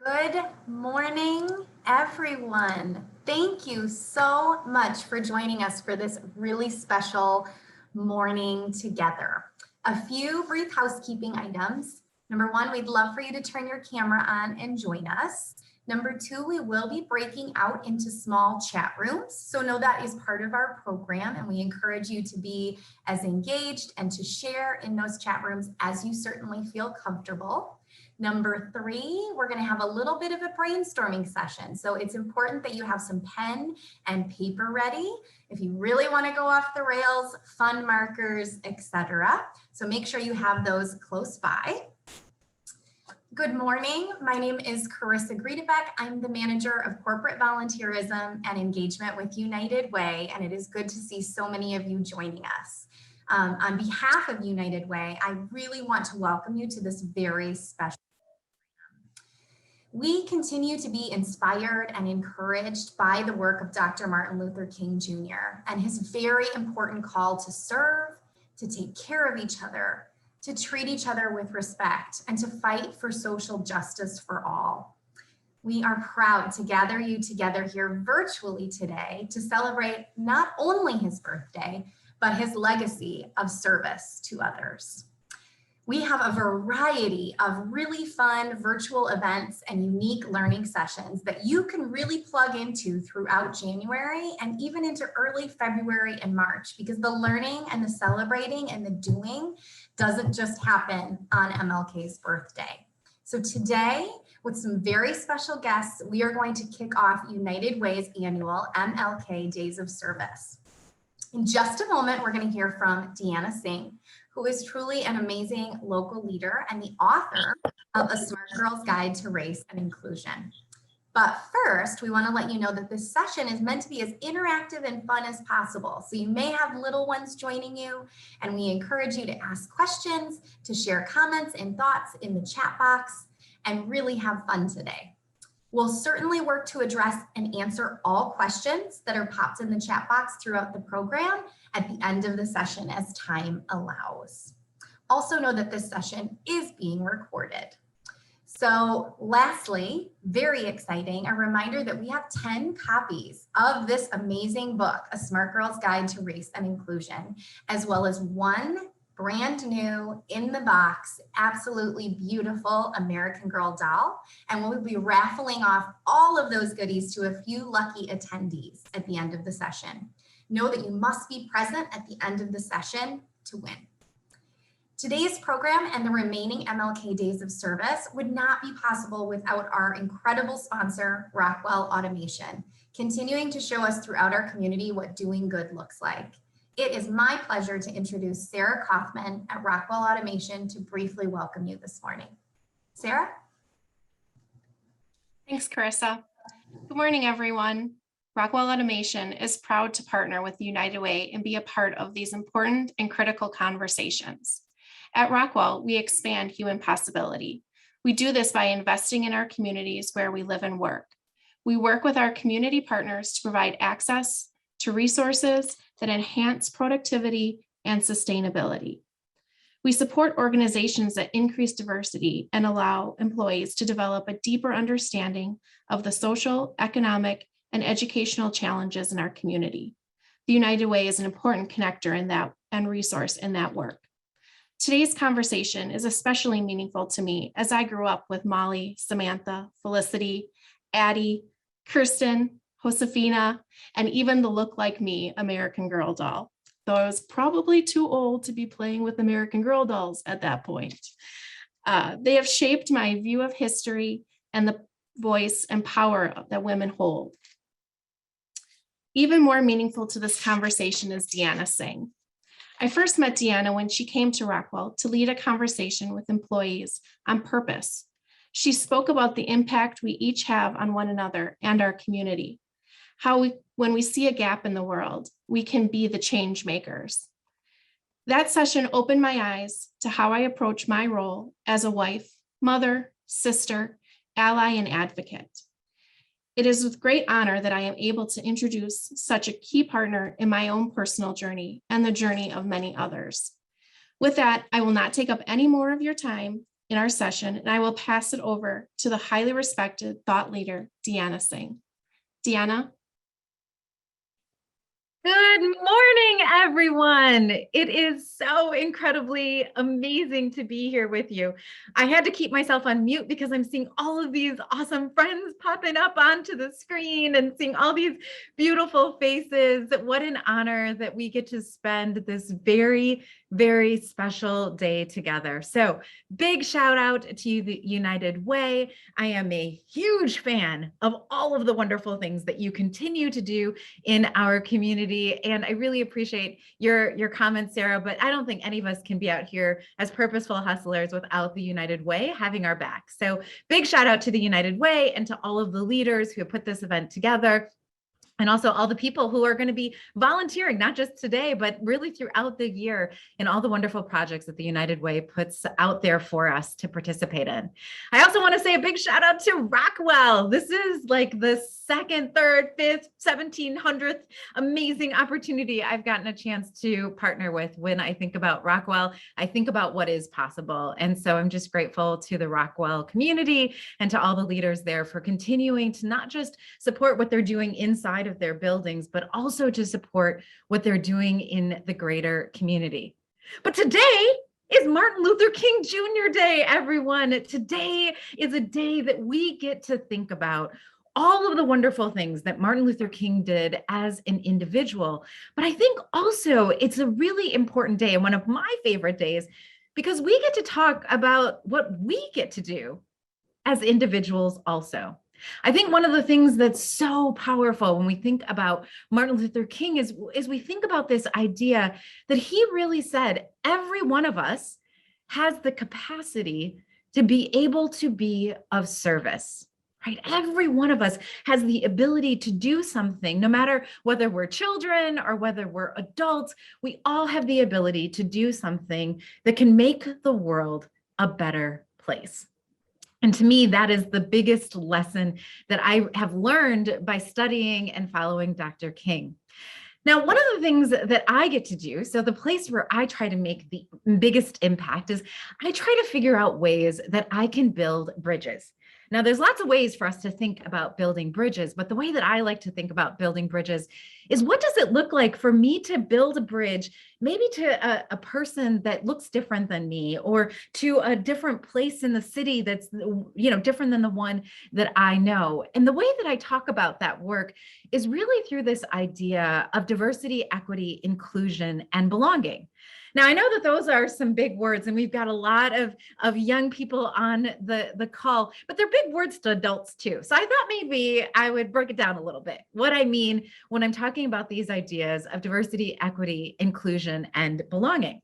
Good morning, everyone. Thank you so much for joining us for this really special morning together. A few brief housekeeping items. Number one, we'd love for you to turn your camera on and join us. Number two, we will be breaking out into small chat rooms. So know that is part of our program, and we encourage you to be as engaged and to share in those chat rooms as you certainly feel comfortable. Number three, we're going to have a little bit of a brainstorming session. So it's important that you have some pen and paper ready if you really want to go off the rails, fun markers, etc. So make sure you have those close by. Good morning. My name is Carissa Griedebeck. I'm the manager of corporate volunteerism and engagement with United Way, and it is good to see so many of you joining us. On behalf of United Way, I really want to welcome you to this very special. We continue to be inspired and encouraged by the work of Dr. Martin Luther King Jr. and his very important call to serve, to take care of each other, to treat each other with respect, and to fight for social justice for all. We are proud to gather you together here virtually today to celebrate not only his birthday, but his legacy of service to others. We have a variety of really fun virtual events and unique learning sessions that you can really plug into throughout January and even into early February and March, because the learning and the celebrating and the doing doesn't just happen on MLK's birthday. So today, with some very special guests, we are going to kick off United Way's annual MLK Days of Service. In just a moment, we're going to hear from Deanna Singh, who is truly an amazing local leader and the author of A Smart Girl's Guide to Race and Inclusion. But first, we want to let you know that this session is meant to be as interactive and fun as possible. So you may have little ones joining you, and we encourage you to ask questions, to share comments and thoughts in the chat box, and really have fun today. We'll certainly work to address and answer all questions that are popped in the chat box throughout the program at the end of the session as time allows. Also know that this session is being recorded. So lastly, very exciting, a reminder that we have 10 copies of this amazing book, A Smart Girl's Guide to Race and Inclusion, as well as one brand new in the box, absolutely beautiful American Girl doll. And we'll be raffling off all of those goodies to a few lucky attendees at the end of the session. Know that you must be present at the end of the session to win. Today's program and the remaining MLK Days of Service would not be possible without our incredible sponsor, Rockwell Automation, continuing to show us throughout our community what doing good looks like. It is my pleasure to introduce Sarah Kaufman at Rockwell Automation to briefly welcome you this morning. Sarah? Thanks, Carissa. Good morning, everyone. Rockwell Automation is proud to partner with United Way and be a part of these important and critical conversations. At Rockwell, we expand human possibility. We do this by investing in our communities where we live and work. We work with our community partners to provide access to resources that enhance productivity and sustainability. We support organizations that increase diversity and allow employees to develop a deeper understanding of the social, economic, and educational challenges in our community. The United Way is an important connector in that and resource in that work. Today's conversation is especially meaningful to me as I grew up with Molly, Samantha, Felicity, Addie, Kirsten, Josefina, and even the Look Like Me American Girl doll, though I was probably too old to be playing with American Girl dolls at that point. They have shaped my view of history and the voice and power that women hold. Even more meaningful to this conversation is Deanna Singh. I first met Deanna when she came to Rockwell to lead a conversation with employees on purpose. She spoke about the impact we each have on one another and our community. How when we see a gap in the world, we can be the change makers. That session opened my eyes to how I approach my role as a wife, mother, sister, ally, and advocate. It is with great honor that I am able to introduce such a key partner in my own personal journey and the journey of many others. With that, I will not take up any more of your time. in our session, and I will pass it over to the highly respected thought leader, Deanna Singh. Deanna. Good morning, everyone. It is so incredibly amazing to be here with you. I had to keep myself on mute because I'm seeing all of these awesome friends popping up onto the screen and seeing all these beautiful faces. What an honor that we get to spend this very, very special day together. So big shout out to the United Way. I am a huge fan of all of the wonderful things that you continue to do in our community. And I really appreciate your comments, Sarah, but I don't think any of us can be out here as purposeful hustlers without the United Way having our back. So big shout out to the United Way and to all of the leaders who have put this event together. And also all the people who are going to be volunteering, not just today, but really throughout the year in all the wonderful projects that the United Way puts out there for us to participate in. I also want to say a big shout out to Rockwell. This is like the second, third, fifth, 1700th amazing opportunity I've gotten a chance to partner with. When I think about Rockwell, I think about what is possible. And so I'm just grateful to the Rockwell community and to all the leaders there for continuing to not just support what they're doing inside of their buildings, but also to support what they're doing in the greater community. But today is Martin Luther King Jr. Day, everyone. Today is a day that we get to think about all of the wonderful things that Martin Luther King did as an individual. But I think also it's a really important day and one of my favorite days because we get to talk about what we get to do as individuals also. I think one of the things that's so powerful when we think about Martin Luther King is we think about this idea that he really said every one of us has the capacity to be able to be of service. Right? Every one of us has the ability to do something, no matter whether we're children or whether we're adults, we all have the ability to do something that can make the world a better place. And to me, that is the biggest lesson that I have learned by studying and following Dr. King. Now, one of the things that I get to do, so the place where I try to make the biggest impact is I try to figure out ways that I can build bridges. Now, there's lots of ways for us to think about building bridges, but the way that I like to think about building bridges is what does it look like for me to build a bridge, maybe to a person that looks different than me, or to a different place in the city that's, different than the one that I know. And the way that I talk about that work is really through this idea of diversity, equity, inclusion, and belonging. Now, I know that those are some big words, and we've got a lot of young people on the call, but they're big words to adults too. So I thought maybe I would break it down a little bit. What I mean when I'm talking about these ideas of diversity, equity, inclusion, and belonging.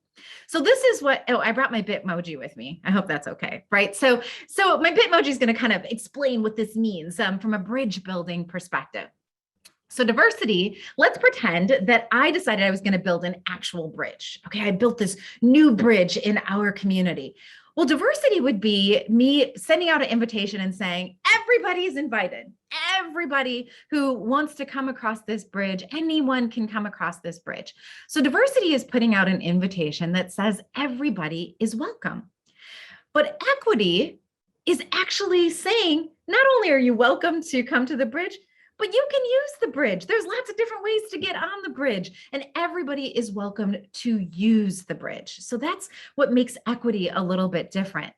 So this is what, I brought my Bitmoji with me. I hope that's okay, right? So my Bitmoji is going to kind of explain what this means from a bridge building perspective. So diversity, let's pretend that I decided I was going to build an actual bridge. Okay, I built this new bridge in our community. Well, diversity would be me sending out an invitation and saying, everybody's invited. Everybody who wants to come across this bridge, anyone can come across this bridge. So diversity is putting out an invitation that says everybody is welcome. But equity is actually saying, not only are you welcome to come to the bridge, but you can use the bridge. There's lots of different ways to get on the bridge, and everybody is welcome to use the bridge. So that's what makes equity a little bit different.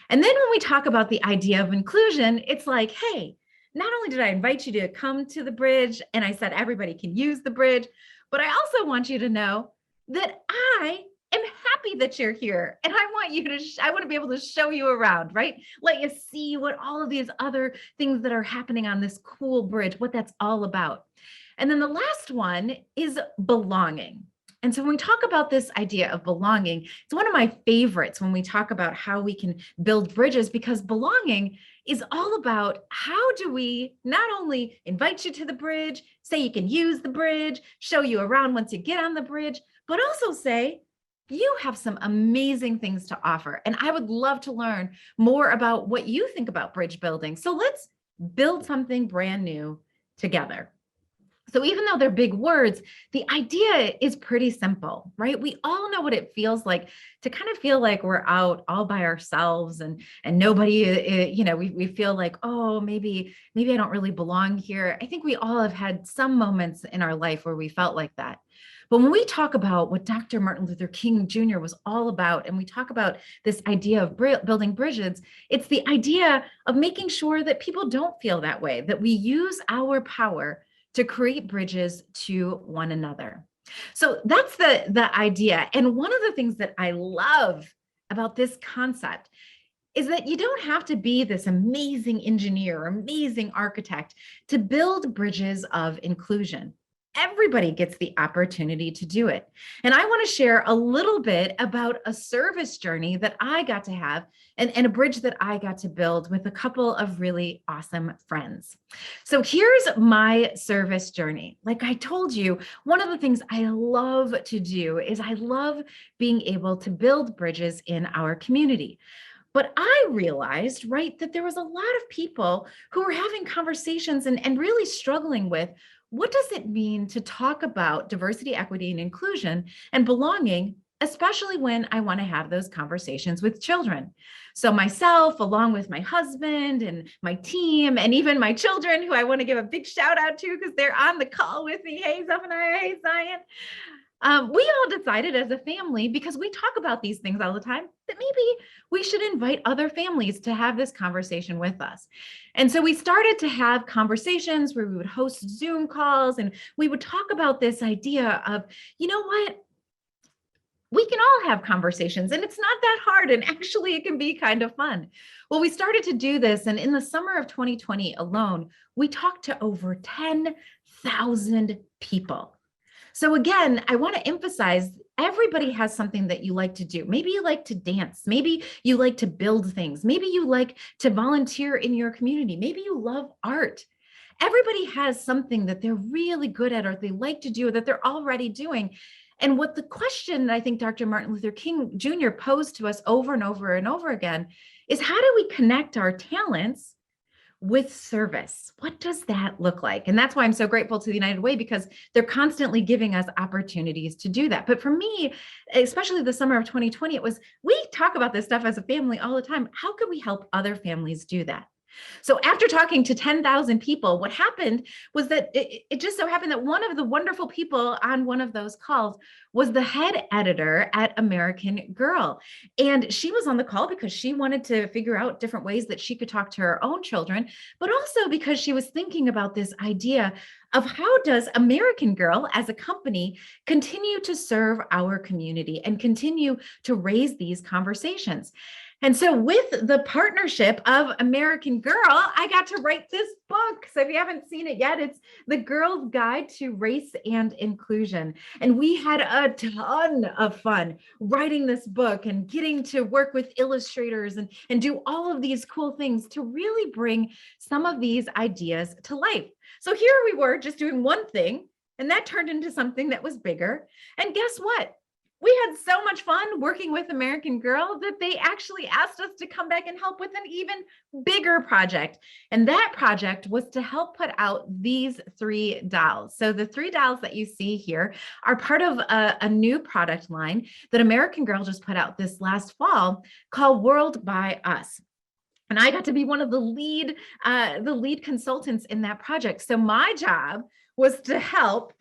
And then when we talk about the idea of inclusion, it's like, hey, not only did I invite you to come to the bridge and I said everybody can use the bridge, but I also want you to know that I am happy that you're here. And I want you to, I want to be able to show you around, right? Let you see what all of these other things that are happening on this cool bridge, what that's all about. And then the last one is belonging. And so when we talk about this idea of belonging, it's one of my favorites when we talk about how we can build bridges, because belonging is all about how do we not only invite you to the bridge, say you can use the bridge, show you around once you get on the bridge, but also say, you have some amazing things to offer. And I would love to learn more about what you think about bridge building. So let's build something brand new together. So even though they're big words, the idea is pretty simple, right? We all know what it feels like to kind of feel like we're out all by ourselves and nobody, we feel like, oh, maybe I don't really belong here. I think we all have had some moments in our life where we felt like that. But when we talk about what Dr. Martin Luther King Jr. was all about, and we talk about this idea of building bridges, it's the idea of making sure that people don't feel that way, that we use our power to create bridges to one another. So that's the idea. And one of the things that I love about this concept is that you don't have to be this amazing engineer, amazing architect to build bridges of inclusion. Everybody gets the opportunity to do it. And I want to share a little bit about a service journey that I got to have and a bridge that I got to build with a couple of really awesome friends. So here's my service journey. Like I told you, one of the things I love to do is I love being able to build bridges in our community. But I realized, right, that there was a lot of people who were having conversations and really struggling with what does it mean to talk about diversity, equity, and inclusion and belonging, especially when I want to have those conversations with children. So myself, along with my husband and my team, and even my children, who I want to give a big shout out to because they're on the call with me. Hey, Zephaniah, hey, Zion. We all decided as a family, because we talk about these things all the time, that maybe we should invite other families to have this conversation with us. And so we started to have conversations where we would host Zoom calls and we would talk about this idea of, you know what? We can all have conversations and it's not that hard. And actually it can be kind of fun. Well, we started to do this. And in the summer of 2020 alone, we talked to over 10,000 people. So again, I want to emphasize everybody has something that you like to do. Maybe you like to dance. Maybe you like to build things. Maybe you like to volunteer in your community. Maybe you love art. Everybody has something that they're really good at or they like to do or that they're already doing. And what the question I think Dr. Martin Luther King Jr. posed to us over and over and over again is, how do we connect our talents with service? What does that look like? And that's why I'm so grateful to the United Way, because they're constantly giving us opportunities to do that. But for me, especially the summer of 2020, it was, we talk about this stuff as a family all the time. How could we help other families do that? So after talking to 10,000 people, what happened was that it just so happened that one of the wonderful people on one of those calls was the head editor at American Girl. And she was on the call because she wanted to figure out different ways that she could talk to her own children, but also because she was thinking about this idea of how does American Girl as a company continue to serve our community and continue to raise these conversations. And so with the partnership of American Girl, I got to write this book. So if you haven't seen it yet, it's The Girl's Guide to Race and Inclusion. And we had a ton of fun writing this book and getting to work with illustrators and do all of these cool things to really bring some of these ideas to life. So here we were just doing one thing, and that turned into something that was bigger. And guess what? We had so much fun working with American Girl that they actually asked us to come back and help with an even bigger project. And that project was to help put out these 3 dolls. So the 3 dolls that you see here are part of a new product line that American Girl just put out this last fall called World by Us. And I got to be one of the lead consultants in that project. So my job was to help,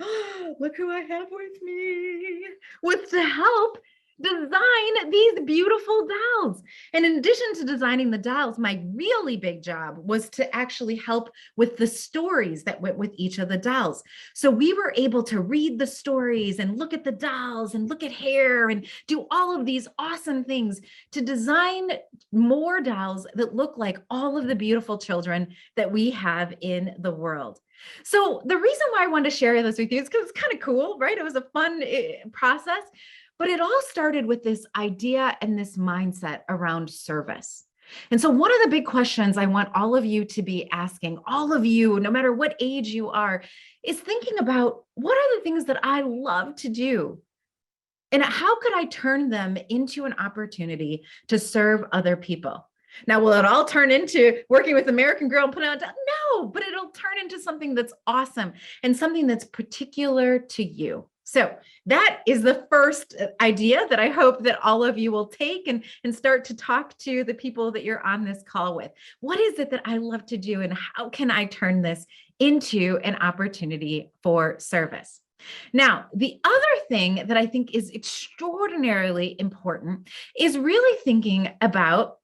look who I have with me, was to help design these beautiful dolls. And in addition to designing the dolls, my really big job was to actually help with the stories that went with each of the dolls. So we were able to read the stories and look at the dolls and look at hair and do all of these awesome things to design more dolls that look like all of the beautiful children that we have in the world. So the reason why I wanted to share this with you is because it's kind of cool, right? It was a fun process, but it all started with this idea and this mindset around service. And so one of the big questions I want all of you to be asking, all of you, no matter what age you are, is thinking about, what are the things that I love to do? And how could I turn them into an opportunity to serve other people? Now, will it all turn into working with American Girl and put on? No, but it'll turn into something that's awesome and something that's particular to you. So that is the first idea that I hope that all of you will take and start to talk to the people that you're on this call with. What is it that I love to do, and how can I turn this into an opportunity for service? Now, the other thing that I think is extraordinarily important is really thinking about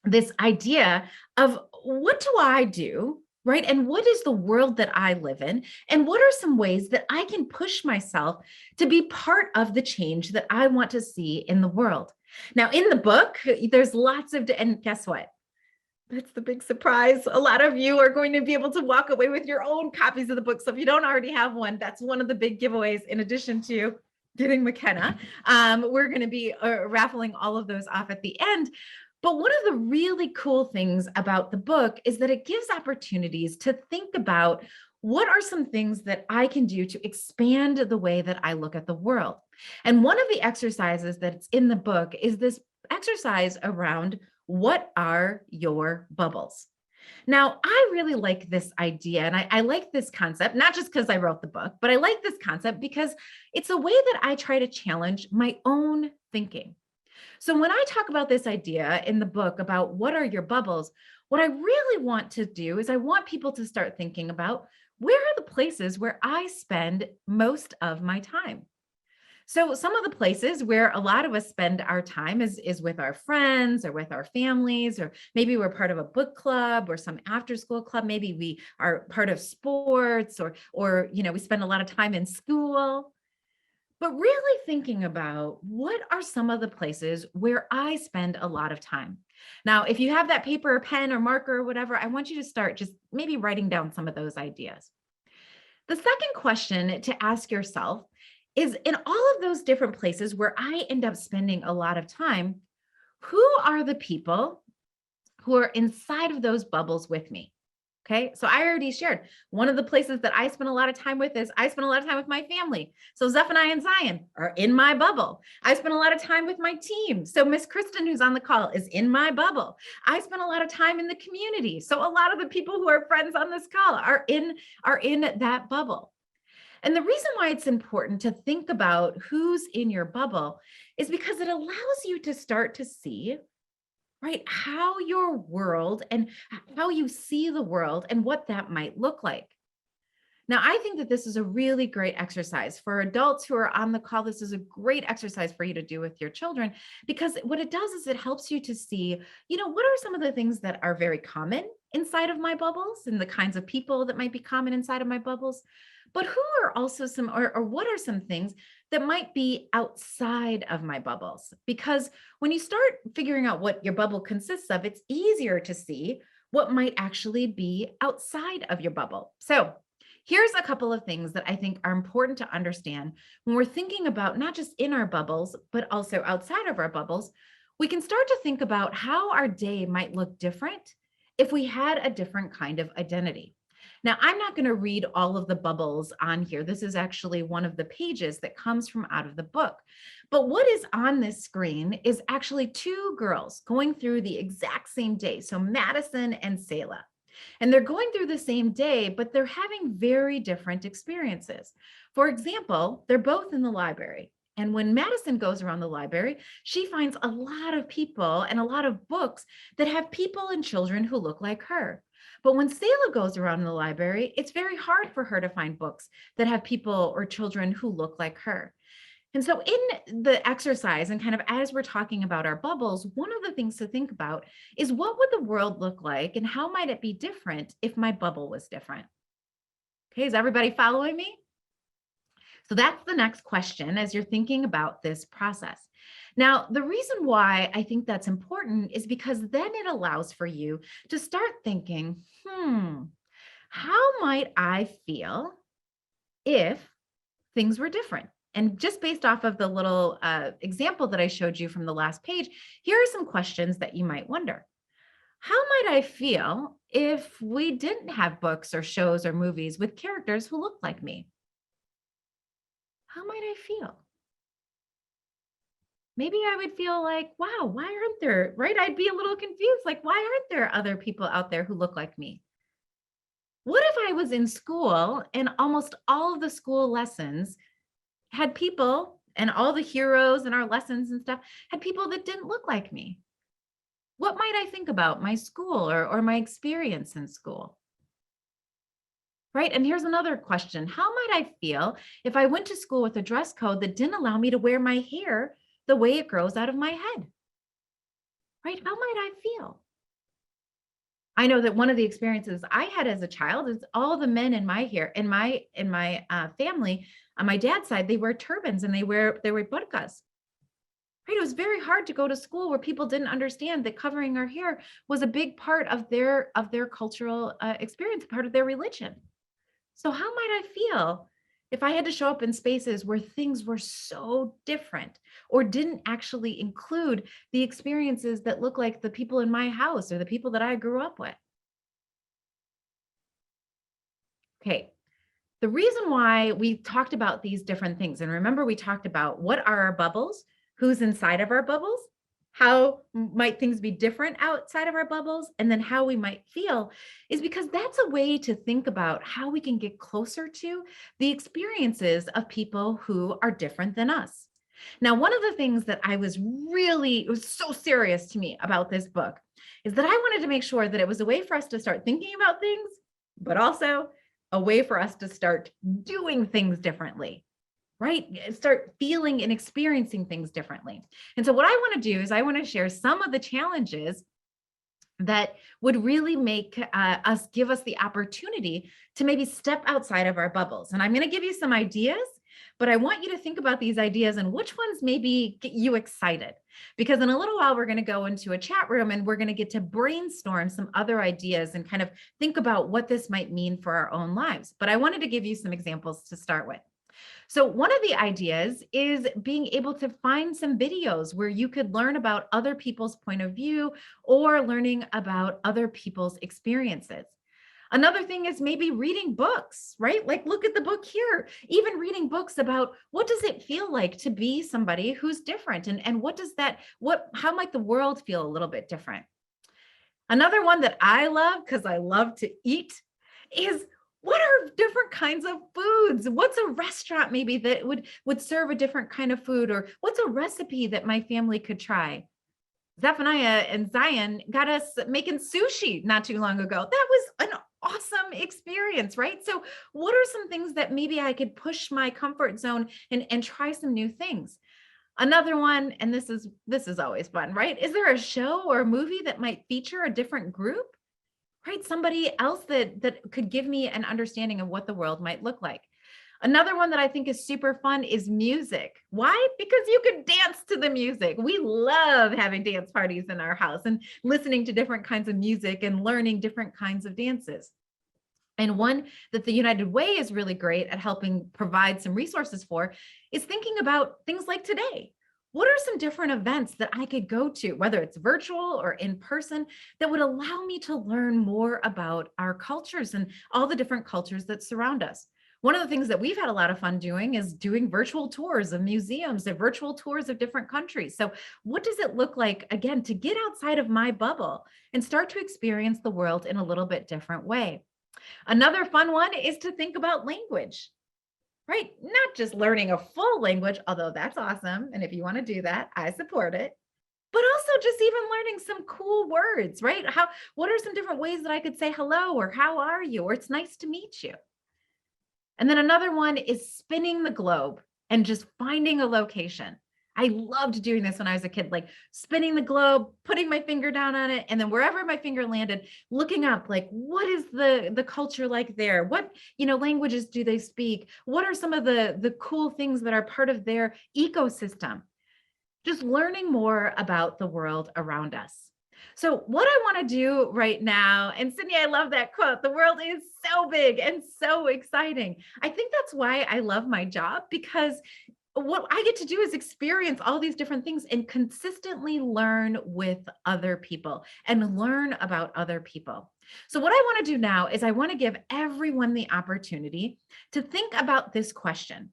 this idea of, what do I do, right? And what is the world that I live in? And what are some ways that I can push myself to be part of the change that I want to see in the world? Now, in the book, there's lots of, and guess what? That's the big surprise. A lot of you are going to be able to walk away with your own copies of the book. So if you don't already have one, that's one of the big giveaways in addition to getting McKenna. We're going to be raffling all of those off at the end. But one of the really cool things about the book is that it gives opportunities to think about, what are some things that I can do to expand the way that I look at the world? And one of the exercises that's in the book is this exercise around, what are your bubbles? Now, I really like this idea, and I like this concept, not just because I wrote the book, but I like this concept because it's a way that I try to challenge my own thinking. So when I talk about this idea in the book about what are your bubbles, what I really want to do is I want people to start thinking about, where are the places where I spend most of my time? So some of the places where a lot of us spend our time is with our friends or with our families, or maybe we're part of a book club or some after school club. Maybe we are part of sports, or we spend a lot of time in school. But really thinking about, what are some of the places where I spend a lot of time? Now, if you have that paper or pen or marker or whatever, I want you to start just maybe writing down some of those ideas. The second question to ask yourself is, in all of those different places where I end up spending a lot of time, who are the people who are inside of those bubbles with me? Okay, so I already shared, one of the places that I spend a lot of time with is, I spend a lot of time with my family. So Zephaniah and Zion are in my bubble. I spend a lot of time with my team. So Miss Kristen, who's on the call, is in my bubble. I spend a lot of time in the community. So a lot of the people who are friends on this call are in that bubble. And the reason why it's important to think about who's in your bubble is because it allows you to start to see, right, how your world and how you see the world and what that might look like. Now, I think that this is a really great exercise for adults who are on the call. This is a great exercise for you to do with your children, because what it does is it helps you to see, what are some of the things that are very common inside of my bubbles and the kinds of people that might be common inside of my bubbles, but who are also some, or what are some things that might be outside of my bubbles? Because when you start figuring out what your bubble consists of, it's easier to see what might actually be outside of your bubble. So here's a couple of things that I think are important to understand when we're thinking about not just in our bubbles, but also outside of our bubbles. We can start to think about how our day might look different if we had a different kind of identity. Now, I'm not going to read all of the bubbles on here. This is actually one of the pages that comes from out of the book. But what is on this screen is actually two girls going through the exact same day. So Madison and Selah. And they're going through the same day, but they're having very different experiences. For example, they're both in the library. And when Madison goes around the library, she finds a lot of people and a lot of books that have people and children who look like her. But when Selah goes around the library, it's very hard for her to find books that have people or children who look like her. And so in the exercise, and kind of as we're talking about our bubbles, one of the things to think about is, what would the world look like and how might it be different if my bubble was different? Okay, is everybody following me? So that's the next question as you're thinking about this process. Now, the reason why I think that's important is because then it allows for you to start thinking, how might I feel if things were different? And just based off of the little example that I showed you from the last page, here are some questions that you might wonder. How might I feel if we didn't have books or shows or movies with characters who look like me? How might I feel? maybe I would feel like, wow, why aren't there, right? I'd be a little confused. Like, why aren't there other people out there who look like me? What if I was in school and almost all of the school lessons had people and all the heroes and our lessons and stuff had people that didn't look like me? What might I think about my school or my experience in school? Right. And here's another question. How might I feel if I went to school with a dress code that didn't allow me to wear my hair the way it grows out of my head? Right. How might I feel? I know that one of the experiences I had as a child is all the men in my hair, in my family, on my dad's side, they wear turbans and they wear burqas. Right? It was very hard to go to school where people didn't understand that covering our hair was a big part of their cultural experience, part of their religion. So how might I feel if I had to show up in spaces where things were so different or didn't actually include the experiences that look like the people in my house or the people that I grew up with? Okay. The reason why we talked about these different things, and remember, we talked about what are our bubbles, who's inside of our bubbles, how might things be different outside of our bubbles, and then how we might feel, is because that's a way to think about how we can get closer to the experiences of people who are different than us. Now, one of the things that it was so serious to me about this book is that I wanted to make sure that it was a way for us to start thinking about things, but also a way for us to start doing things differently, right? Start feeling and experiencing things differently. And so what I want to do is I want to share some of the challenges that would really make give us the opportunity to maybe step outside of our bubbles. And I'm going to give you some ideas, but I want you to think about these ideas and which ones maybe get you excited. Because in a little while, we're going to go into a chat room and we're going to get to brainstorm some other ideas and kind of think about what this might mean for our own lives. But I wanted to give you some examples to start with. So one of the ideas is being able to find some videos where you could learn about other people's point of view or learning about other people's experiences. Another thing is maybe reading books, right? Like look at the book here, even reading books about what does it feel like to be somebody who's different and how might the world feel a little bit different? Another one that I love because I love to eat is what are different kinds of foods? What's a restaurant maybe that would serve a different kind of food, or what's a recipe that my family could try? Zephaniah and Zion got us making sushi not too long ago. That was an awesome experience, right? So what are some things that maybe I could push my comfort zone and try some new things? Another one, and this is always fun, right? Is there a show or a movie that might feature a different group? Right? Somebody else that could give me an understanding of what the world might look like. Another one that I think is super fun is music. Why? Because you can dance to the music. We love having dance parties in our house and listening to different kinds of music and learning different kinds of dances. And one that the United Way is really great at helping provide some resources for is thinking about things like today. What are some different events that I could go to, whether it's virtual or in person, that would allow me to learn more about our cultures and all the different cultures that surround us? One of the things that we've had a lot of fun doing is doing virtual tours of museums and virtual tours of different countries. So what does it look like, again, to get outside of my bubble and start to experience the world in a little bit different way? Another fun one is to think about language. Right? Not just learning a full language, although that's awesome. And if you want to do that, I support it. But also just even learning some cool words, right? What are some different ways that I could say hello or how are you or it's nice to meet you? And then another one is spinning the globe and just finding a location. I loved doing this when I was a kid, like spinning the globe, putting my finger down on it, and then wherever my finger landed, looking up, like, what is the culture like there? What, languages do they speak? What are some of the cool things that are part of their ecosystem? Just learning more about the world around us. So what I want to do right now, and Sydney, I love that quote, the world is so big and so exciting. I think that's why I love my job, because what I get to do is experience all these different things and consistently learn with other people and learn about other people. So what I want to do now is I want to give everyone the opportunity to think about this question.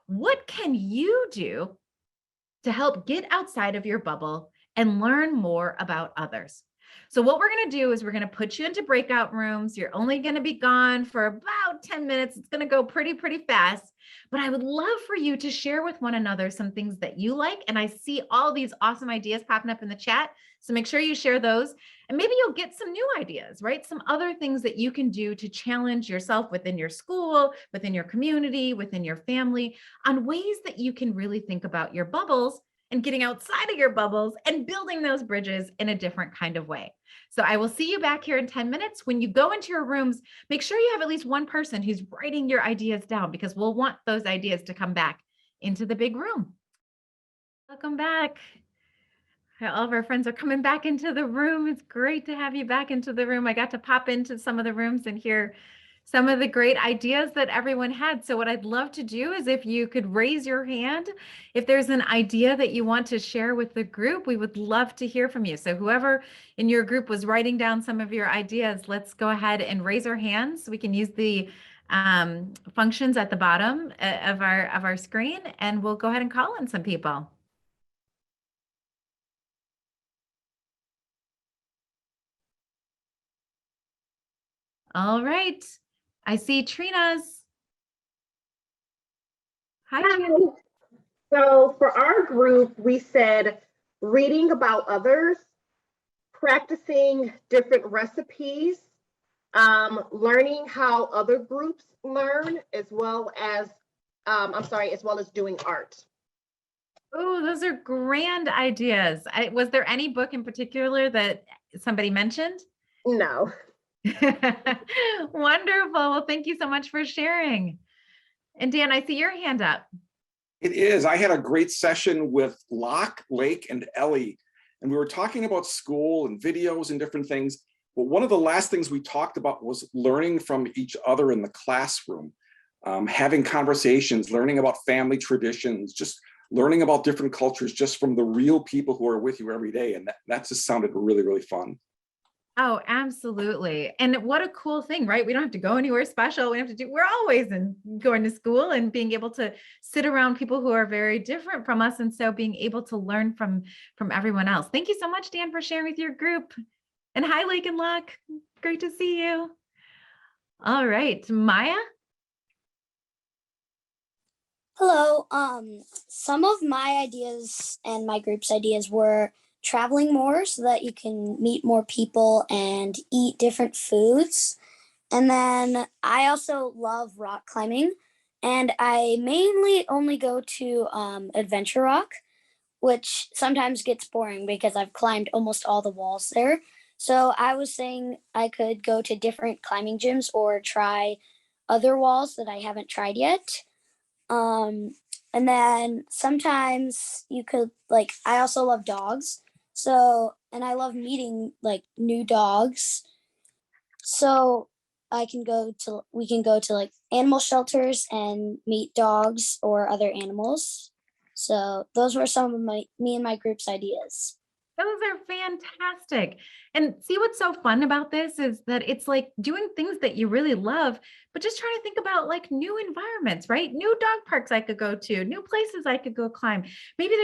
What can you do to help get outside of your bubble and learn more about others. So what we're going to do is we're going to put you into breakout rooms. You're only going to be gone for about 10 minutes. It's going to go pretty fast, but I would love for you to share with one another some things that you like. And I see all these awesome ideas popping up in the chat. So make sure you share those, and maybe you'll get some new ideas, right? Some other things that you can do to challenge yourself within your school, within your community, within your family, on ways that you can really think about your bubbles and getting outside of your bubbles and building those bridges in a different kind of way. So I will see you back here in 10 minutes. When you go into your rooms, make sure you have at least one person who's writing your ideas down, because we'll want those ideas to come back into the big room. Welcome back. All of our friends are coming back into the room. It's great to have you back into the room. I got to pop into some of the rooms and hear some of the great ideas that everyone had. So what I'd love to do is if you could raise your hand, if there's an idea that you want to share with the group, we would love to hear from you. So whoever in your group was writing down some of your ideas, let's go ahead and raise our hands. We can use the functions at the bottom of our screen, and we'll go ahead and call on some people. All right. I see Trina's. Hi, Trina. So for our group, we said reading about others, practicing different recipes, learning how other groups learn, as well as, as well as doing art. Oh, those are grand ideas. Was there any book in particular that somebody mentioned? No. Wonderful. Well, thank you so much for sharing. And Dan, I see your hand up. It is. I had a great session with Locke, Lake, and Ellie, and we were talking about school and videos and different things. But one of the last things we talked about was learning from each other in the classroom, having conversations, learning about family traditions, just learning about different cultures just from the real people who are with you every day. And that just sounded really fun. Oh, absolutely. And what a cool thing, right? We don't have to go anywhere special. We're always going to school and being able to sit around people who are very different from us. And so being able to learn from everyone else. Thank you so much, Dan, for sharing with your group. And hi, Lake and Locke. Great to see you. All right, Maya. Hello. Some of my ideas and my group's ideas were traveling more so that you can meet more people and eat different foods. And then I also love rock climbing, and I mainly only go to Adventure Rock, which sometimes gets boring because I've climbed almost all the walls there. So I was saying I could go to different climbing gyms or try other walls that I haven't tried yet. And then sometimes you could, like, I also love dogs. So, and I love meeting like new dogs. So we can go to like animal shelters and meet dogs or other animals. So those were some of me and my group's ideas. Those are fantastic. And see, what's so fun about this is that it's like doing things that you really love, but just trying to think about like new environments, right? New dog parks I could go to, new places I could go climb. Maybe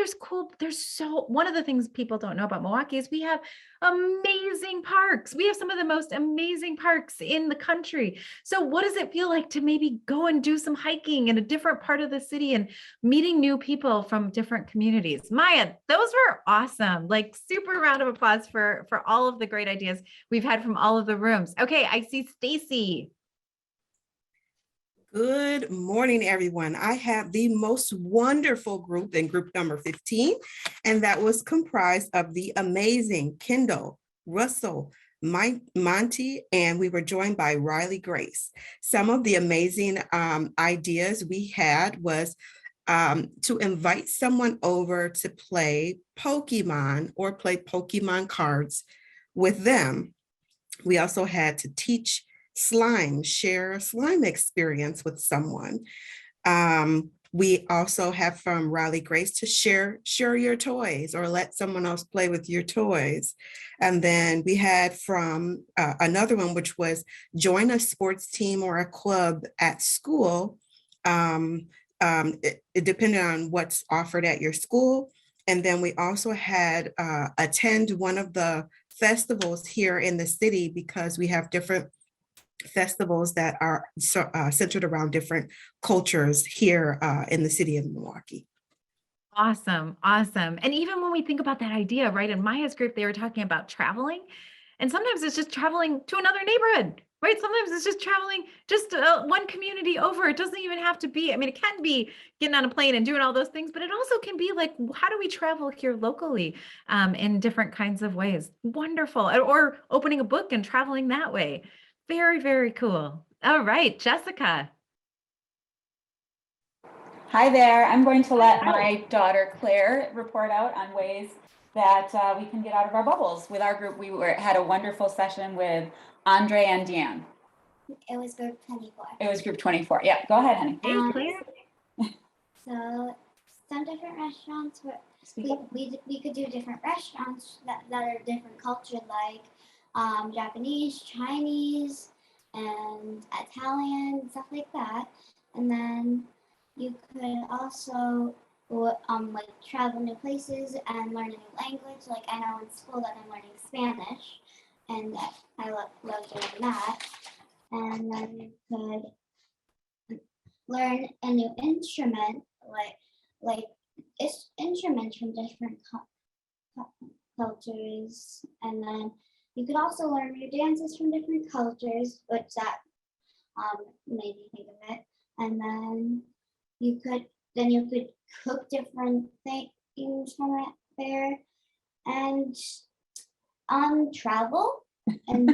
one of the things people don't know about Milwaukee is we have amazing parks. We have some of the most amazing parks in the country. So what does it feel like to maybe go and do some hiking in a different part of the city and meeting new people from different communities? Maya, those were awesome. Like super round of applause for all of the great ideas we've had from all of the rooms. Okay, I see Stacy. Good morning, everyone. I have the most wonderful group in group number 15, and that was comprised of the amazing Kendall, Russell, Monty, and we were joined by Riley Grace. Some of the amazing ideas we had was to invite someone over to play Pokemon or play Pokemon cards with them. We also had to teach share a slime experience with someone. We also have from Riley Grace to share your toys or let someone else play with your toys. And then we had from another one, which was join a sports team or a club at school. It depended on what's offered at your school. And then we also had attend one of the festivals here in the city, because we have different festivals that are centered around different cultures here in the city of Milwaukee. Awesome. Awesome. And even when we think about that idea, right, in Maya's group, they were talking about traveling. And sometimes it's just traveling to another neighborhood, right? Sometimes it's just traveling just one community over. It doesn't even have to be, I mean, it can be getting on a plane and doing all those things, but it also can be like, how do we travel here locally in different kinds of ways? Wonderful. Or opening a book and traveling that way. Very, very cool. All right, Jessica. Hi there. I'm going to let my daughter Claire report out on ways that we can get out of our bubbles. With our group, we had a wonderful session with Andre and Deanne. It was group 24. It was group 24. Yeah, go ahead, honey. Hey, Claire. So some different restaurants were, we could do different restaurants that are different culture, like Japanese, Chinese, and Italian, stuff like that. And then you could also like travel new places and learn a new language. Like I know in school that I'm learning Spanish, and I love doing that. And then you could learn a new instrument, like instruments from different cultures. And then you could also learn new dances from different cultures, which that made me think of it. And then you could cook different things from it there, and travel, and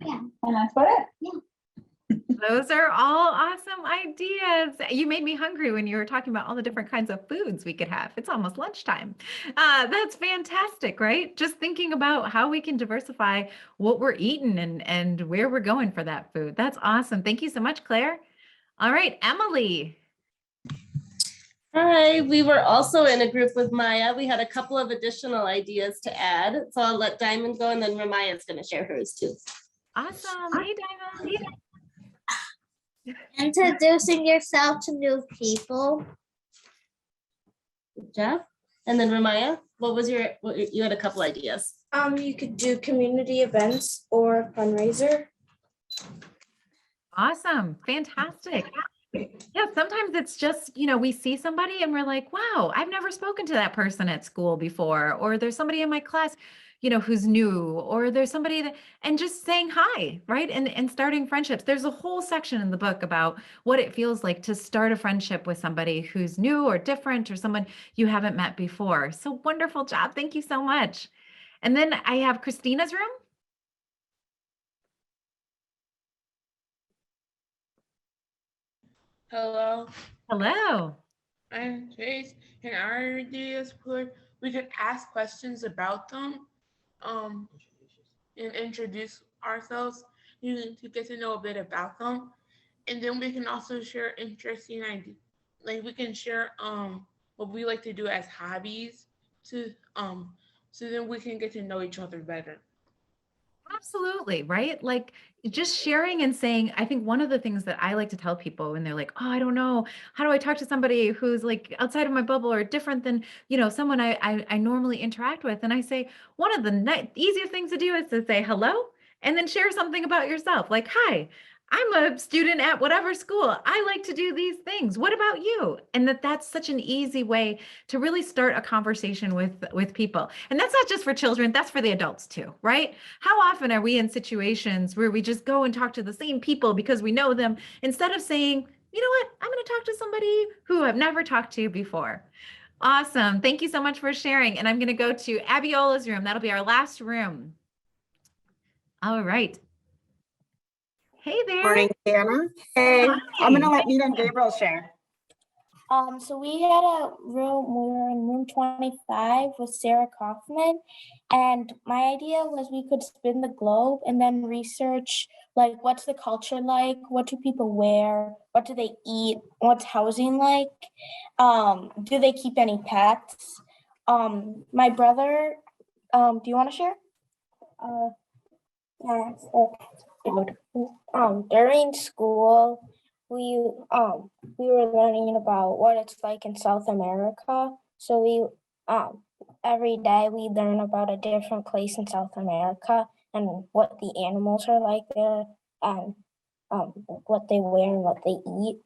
yeah. And that's about it. Yeah. Those are all awesome ideas. You made me hungry when you were talking about all the different kinds of foods we could have. It's almost lunchtime. That's fantastic, right? Just thinking about how we can diversify what we're eating and where we're going for that food. That's awesome. Thank you so much, Claire. All right, Emily. Hi, we were also in a group with Maya. We had a couple of additional ideas to add. So I'll let Diamond go, and then Ramaya is going to share hers too. Awesome. Hey, Diamond. Introducing yourself to new people. Good job. And then Ramaya, you had a couple ideas. You could do community events or fundraiser. Awesome. Fantastic. Yeah, sometimes it's just, we see somebody and we're like, wow, I've never spoken to that person at school before, or there's somebody in my class, who's new, or there's somebody and just saying hi, right? And starting friendships. There's a whole section in the book about what it feels like to start a friendship with somebody who's new or different, or someone you haven't met before. So wonderful job. Thank you so much. And then I have Christina's room. Hello. Hello. I'm Chase, and our idea is we could ask questions about them, and introduce ourselves. You to get to know a bit about them, and then we can also share interesting ideas. Like we can share what we like to do as hobbies, so then we can get to know each other better. Absolutely, right? Like just sharing and saying, I think one of the things that I like to tell people when they're like, oh, I don't know, how do I talk to somebody who's like outside of my bubble or different than, someone I normally interact with? And I say, one of the easiest things to do is to say hello and then share something about yourself. Like, hi, I'm a student at whatever school. I like to do these things. What about you? And that's such an easy way to really start a conversation with people. And that's not just for children, that's for the adults too, right? How often are we in situations where we just go and talk to the same people because we know them, instead of saying, you know what, I'm going to talk to somebody who I've never talked to before. Awesome. Thank you so much for sharing. And I'm going to go to Abiola's room. That'll be our last room. All right. Hey there. Morning, Anna. Hey, Hi. I'm gonna let Nina and Gabriel share. So we had a room, we were in room 25 with Sarah Kaufman, and my idea was we could spin the globe and then research like what's the culture like, what do people wear, what do they eat, what's housing like, do they keep any pets? My brother, do you want to share? Yeah. During school, we were learning about what it's like in South America. So every day we learn about a different place in South America and what the animals are like there, and what they wear and what they eat.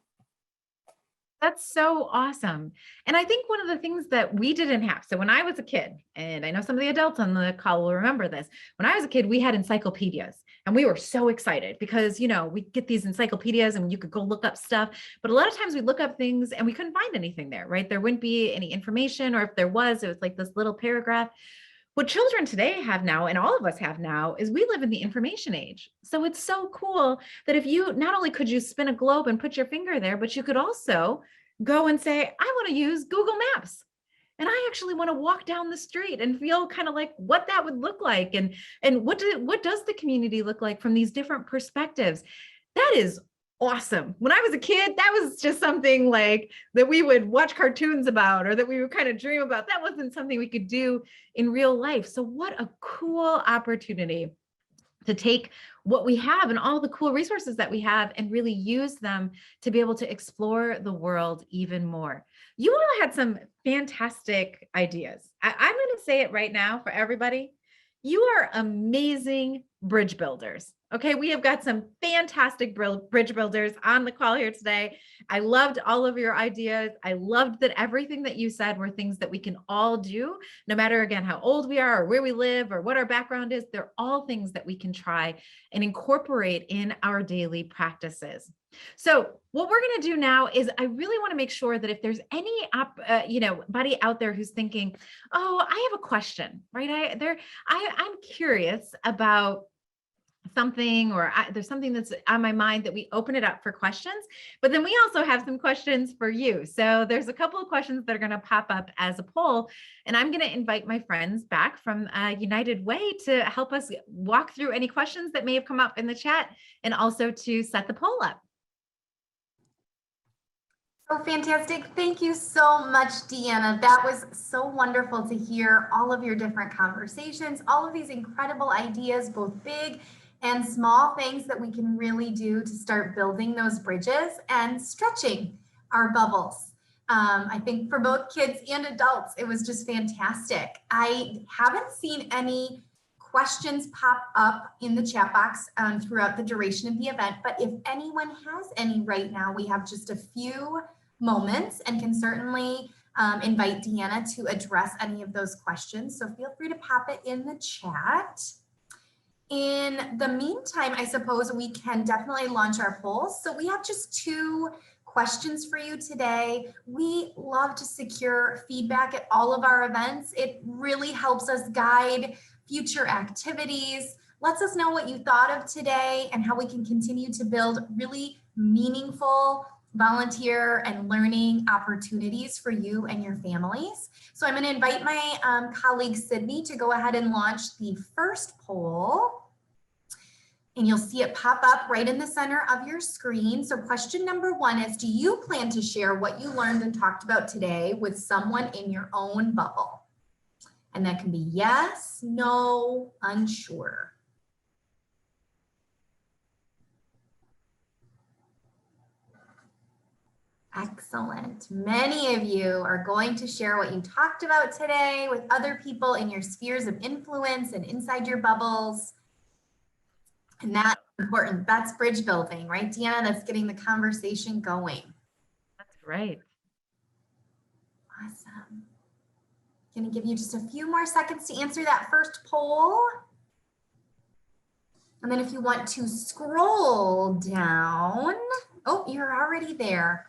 That's so awesome. And I think one of the things that we didn't have, so when I was a kid, and I know some of the adults on the call will remember this, when I was a kid, we had encyclopedias and we were so excited because, we get these encyclopedias and you could go look up stuff, but a lot of times we look up things and we couldn't find anything there, right? There wouldn't be any information, or if there was, it was like this little paragraph. What children today have now, and all of us have now, is we live in the information age. So it's so cool that if you, not only could you spin a globe and put your finger there, but you could also go and say, I want to use Google Maps. And I actually want to walk down the street and feel kind of like what that would look like. And what does the community look like from these different perspectives? That is awesome. When I was a kid, that was just something like that we would watch cartoons about, or that we would kind of dream about. That wasn't something we could do in real life. So what a cool opportunity to take what we have and all the cool resources that we have and really use them to be able to explore the world even more. You all had some fantastic ideas. I'm going to say it right now for everybody. You are amazing bridge builders. Okay, we have got some fantastic bridge builders on the call here today. I loved all of your ideas. I loved that everything that you said were things that we can all do, no matter, again, how old we are or where we live or what our background is. They're all things that we can try and incorporate in our daily practices. So what we're going to do now is I really want to make sure that if there's any buddy out there who's thinking, oh, I have a question, right? I'm curious about something, or there's something that's on my mind, that we open it up for questions. But then we also have some questions for you. So there's a couple of questions that are going to pop up as a poll, and I'm going to invite my friends back from United Way to help us walk through any questions that may have come up in the chat, and also to set the poll up. Oh, fantastic. Thank you so much, Deanna. That was so wonderful to hear all of your different conversations, all of these incredible ideas, both big and small things that we can really do to start building those bridges and stretching our bubbles. I think for both kids and adults, it was just fantastic. I haven't seen any questions pop up in the chat box throughout the duration of the event, but if anyone has any right now, we have just a few moments and can certainly invite Deanna to address any of those questions. So feel free to pop it in the chat. In the meantime, I suppose we can definitely launch our polls. So we have just 2 questions for you today. We love to secure feedback at all of our events. It really helps us guide future activities, lets us know what you thought of today and how we can continue to build really meaningful volunteer and learning opportunities for you and your families. So I'm going to invite my colleague Sydney to go ahead and launch the first poll. And you'll see it pop up right in the center of your screen. So question number 1 is, do you plan to share what you learned and talked about today with someone in your own bubble? And that can be yes, no, unsure. Excellent. Many of you are going to share what you talked about today with other people in your spheres of influence and inside your bubbles. And that's important. That's bridge building, right, Deanna? That's getting the conversation going. That's great. Awesome. Going to give you just a few more seconds to answer that first poll. And then if you want to scroll down, oh, you're already there.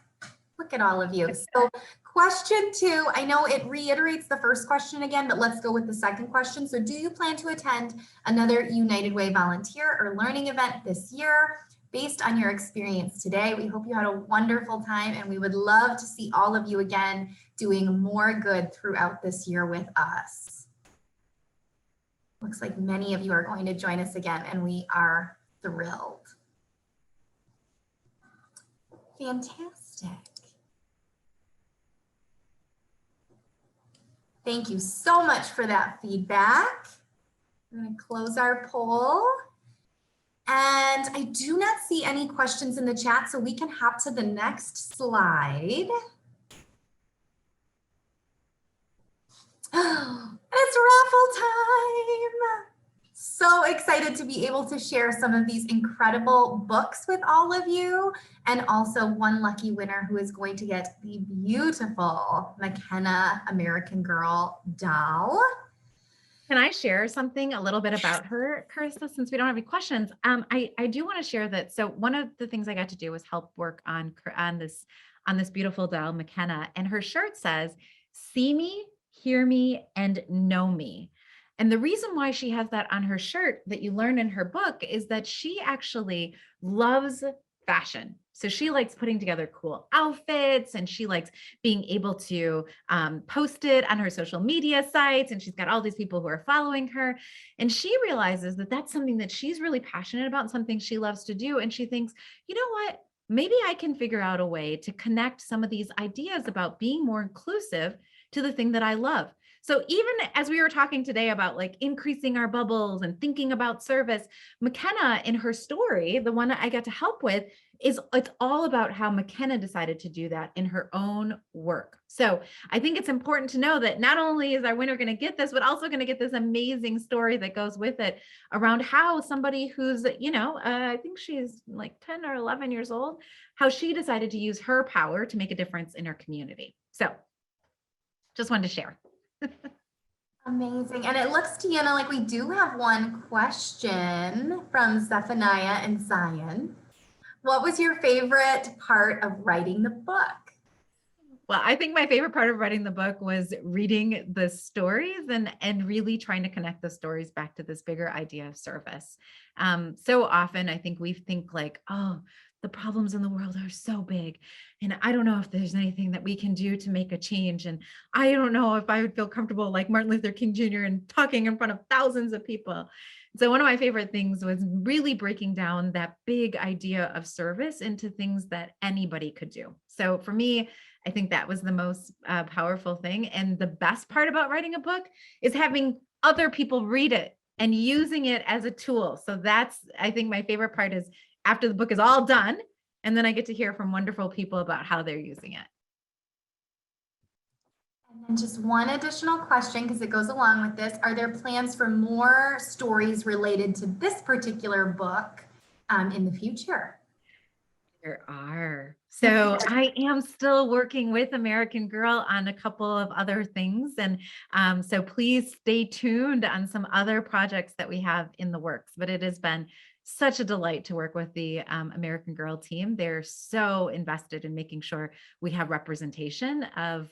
Look at all of you. So question 2, I know it reiterates the first question again, but let's go with the second question. So do you plan to attend another United Way volunteer or learning event this year? Based on your experience today, we hope you had a wonderful time, and we would love to see all of you again doing more good throughout this year with us. Looks like many of you are going to join us again, and we are thrilled. Fantastic. Thank you so much for that feedback. I'm going to close our poll. And I do not see any questions in the chat, so we can hop to the next slide. It's raffle time. So excited to be able to share some of these incredible books with all of you, and also one lucky winner who is going to get the beautiful McKenna American Girl doll. Can I share something a little bit about her, Carissa, since we don't have any questions? I do want to share that. So one of the things I got to do was help work on this beautiful doll, McKenna, and her shirt says, "See me, hear me, and know me." And the reason why she has that on her shirt that you learn in her book is that she actually loves fashion. So she likes putting together cool outfits, and she likes being able to post it on her social media sites. And she's got all these people who are following her. And she realizes that that's something that she's really passionate about and something she loves to do. And she thinks, you know what? Maybe I can figure out a way to connect some of these ideas about being more inclusive to the thing that I love. So even as we were talking today about like increasing our bubbles and thinking about service, McKenna in her story, the one that I got to help with, it's all about how McKenna decided to do that in her own work. So I think it's important to know that not only is our winner going to get this, but also going to get this amazing story that goes with it around how somebody who's, I think she's like 10 or 11 years old, how she decided to use her power to make a difference in her community. So just wanted to share. Amazing. And it looks, Tiana, like we do have one question from Zephaniah and Zion. What was your favorite part of writing the book? Well, I think my favorite part of writing the book was reading the stories and really trying to connect the stories back to this bigger idea of service. So often I think we think like, oh, the problems in the world are so big, and I don't know if there's anything that we can do to make a change. And I don't know if I would feel comfortable like Martin Luther King Jr. and talking in front of thousands of people. So one of my favorite things was really breaking down that big idea of service into things that anybody could do. So for me, I think that was the most powerful thing. And the best part about writing a book is having other people read it and using it as a tool. So that's, I think my favorite part is after the book is all done, and then I get to hear from wonderful people about how they're using it. And then just one additional question, because it goes along with this. Are there plans for more stories related to this particular book in the future? There are. So I am still working with American Girl on a couple of other things. And so please stay tuned on some other projects that we have in the works. But it has been such a delight to work with the American Girl team. They're so invested in making sure we have representation of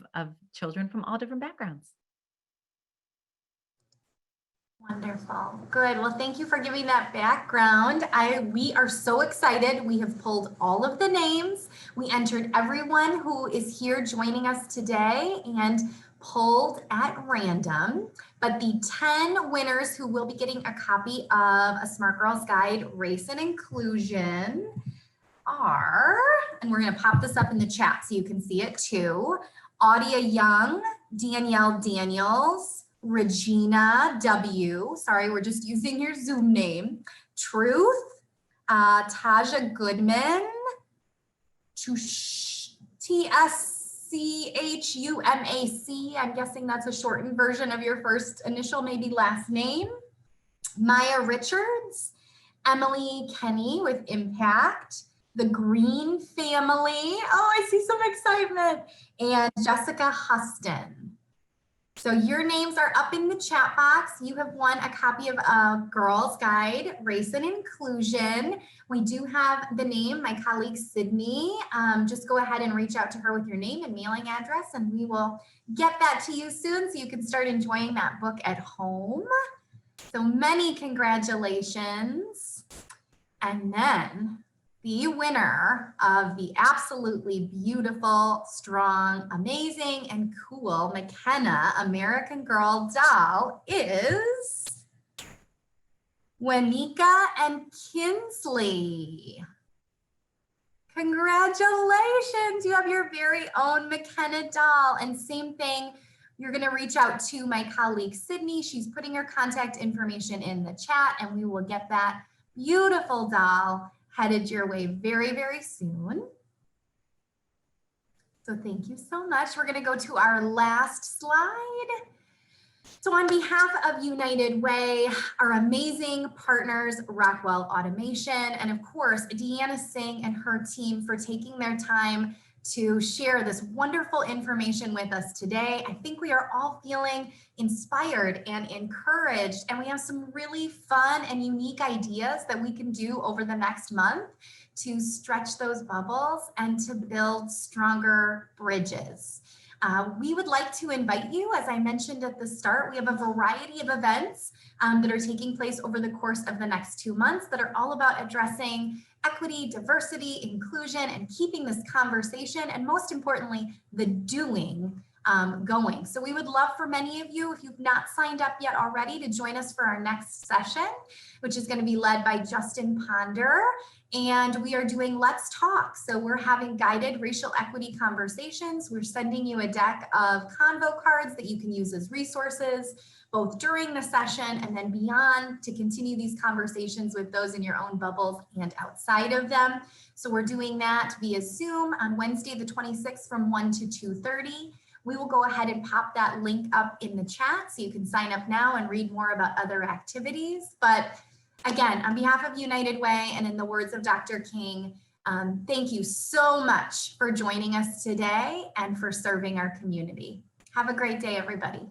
children from all different backgrounds. Wonderful. Good. Well, thank you for giving that background. We are so excited. We have pulled all of the names. We entered everyone who is here joining us today and pulled at random. But the 10 winners who will be getting a copy of A Smart Girls Guide, Race and Inclusion are, and we're going to pop this up in the chat so you can see it too, Audia Young, Danielle Daniels, Regina W. Sorry, we're just using your Zoom name. Truth, Taja Goodman, TSCHUMAC. I'm guessing that's a shortened version of your first initial, maybe last name. Maya Richards, Emily Kenny with Impact, the Green Family. Oh, I see some excitement. And Jessica Huston. So your names are up in the chat box. You have won a copy of a Girls Guide, Race and Inclusion. We do have the name, my colleague Sydney. Just go ahead and reach out to her with your name and mailing address, and we will get that to you soon so you can start enjoying that book at home. So many congratulations. And then the winner of the absolutely beautiful, strong, amazing, and cool McKenna American Girl doll is Wenika and Kinsley. Congratulations, you have your very own McKenna doll. And same thing, you're gonna reach out to my colleague Sydney. She's putting her contact information in the chat, and we will get that beautiful doll headed your way very, very soon. So thank you so much. We're going to go to our last slide. So on behalf of United Way, our amazing partners, Rockwell Automation, and of course, Deanna Singh and her team for taking their time to share this wonderful information with us today. I think we are all feeling inspired and encouraged, and we have some really fun and unique ideas that we can do over the next month to stretch those bubbles and to build stronger bridges. We would like to invite you, as I mentioned at the start, we have a variety of events that are taking place over the course of the next 2 months that are all about addressing equity, diversity, inclusion, and keeping this conversation, and most importantly, the doing going. So we would love for many of you, if you've not signed up yet already, to join us for our next session, which is going to be led by Justin Ponder. And we are doing Let's Talk. So we're having guided racial equity conversations. We're sending you a deck of Convo cards that you can use as resources, both during the session and then beyond, to continue these conversations with those in your own bubbles and outside of them. So we're doing that via Zoom on Wednesday, the 26th from 1 to 2:30. We will go ahead and pop that link up in the chat so you can sign up now and read more about other activities. But again, on behalf of United Way and in the words of Dr. King, thank you so much for joining us today and for serving our community. Have a great day, everybody.